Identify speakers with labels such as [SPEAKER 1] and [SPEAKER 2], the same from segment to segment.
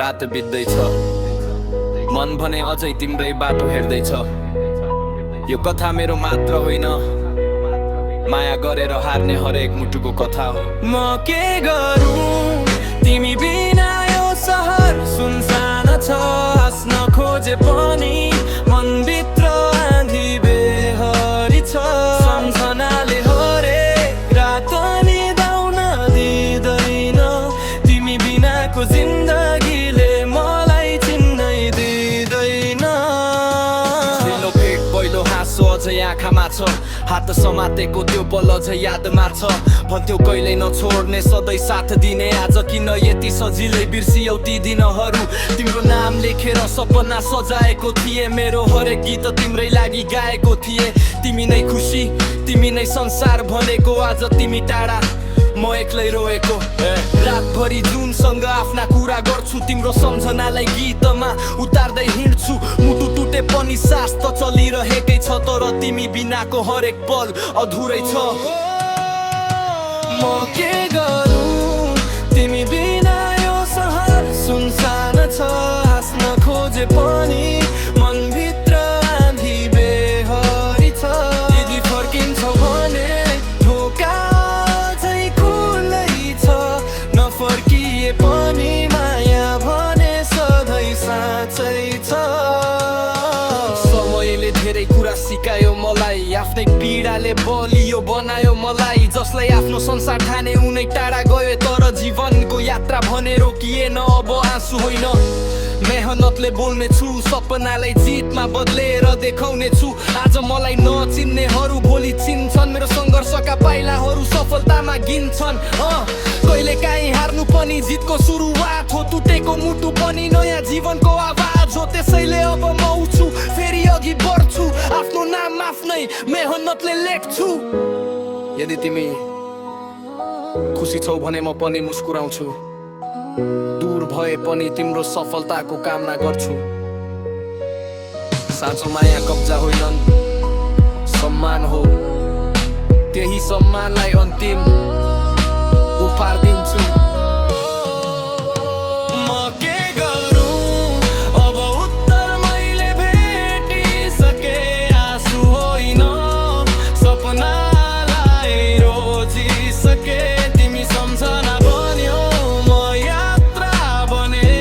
[SPEAKER 1] रात बित्दैछ, मन भने अझै तिम्रै बाटो हेर्दैछ। यो कथा मेरो मात्र होइन, माया गरेर हार्ने हरेक मुटुको कथा हो। म के गरौँ तिमी बिना यो सहर सुनसान छ, हाँस्न खोजे पनि मनभित्र आँधी बेहरी छ। सम्झनाले हरेक रात निदाउन दिँदैन, तिमी बिनाको जिन्दगीले मलाई चिन्नै दिँदैन। पहिलो भेट पहिलो हाँसो अझै आँखामा छ, हात समातेको त्यो पल अझै यादमा छ। भन्थ्यौ कहिल्यै नछोड्ने सधैँ साथ दिने, आज किन यति सजिलै बिर्सियौ ती दिनहरू। तिम्रो नाम लेखेर सपना सजाएको थिएँ, मेरो हरेक गीत तिम्रै लागि गाएको थिएँ। तिमी नै खुसी तिमी नै संसार भनेको, आज तिमी टाढा म एक्लै रोएको। रातभरि जुनसँग आफ्ना कुरा गर्छु, तिम्रो सम्झनालाई गीतमा उतार्दै हिँड्छु। मुटु टुटे पनि सास त चलिरहेकै छ, तर तिमी बिनाको हरेक पल अधुरै छ। म के गरौँ तिमी बिना यो सहर सुनसान छ, हाँस्न खोजे पनि मनभित्र आँधी बेहरी छ। यदि फर्किन्छौ भने ढोका चाहिँ खुलै छ, नफर्किए पनि माया भने सधैँ साँचै छ। समयले धेरै कुरा सिकायो मलाई, आफ्नै पीडाले बलियो बनायो मलाई। जसलाई आफ्नो संसार ठाने उनै टाढा गयो, तर जीवनको यात्रा भने रोकिएन। अब आँसु होइन मेहनतले बोल्ने छु, सपनालाई जितमा बदलेर देखाउने छु। आज मलाई नचिन्नेहरू भोलि चिन्छन्, मेरो सङ्घर्षका पाइलाहरू सफलतामा गिन्छन्। कहिले काहीँ हार्नु पनि जितको सुरुवात हो, टुटेको मुटु पनि नयाँ जीवनको आवाज हो। त्यसैले अब म उठ्छु फेरि अघि बढ्छु, आफ्नो नाम आफ्नै मेहनतले लेख्छु। यदि तिमी खुसी छौ भने म पनि मुस्कुराउँछु, दूर भए पनि तिम्रो सफलताको कामना गर्छु। साँचो माया कब्जा होइन सम्मान हो, त्यही सम्मानलाई अन्तिम उपहार दिन्छु। म के गरौँ अब उत्तर मैले भेटिसके, आँसु होइन सपनालाई रोजिसके। तिमी सम्झना बन्यो म यात्रा बने,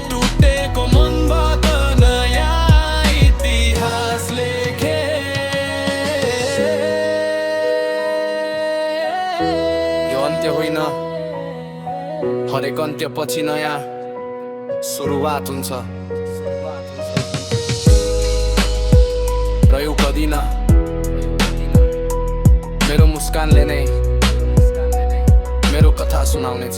[SPEAKER 1] टुटेको मनबाट नयाँ इतिहास लेखे। यो अन्त्य होइन, हरेक अन्त्य पछि नयाँ सुरुवात हुन्छ। र यो कदिन मेरो मुस्कानले नै मेरो कथा सुनाउनेछ।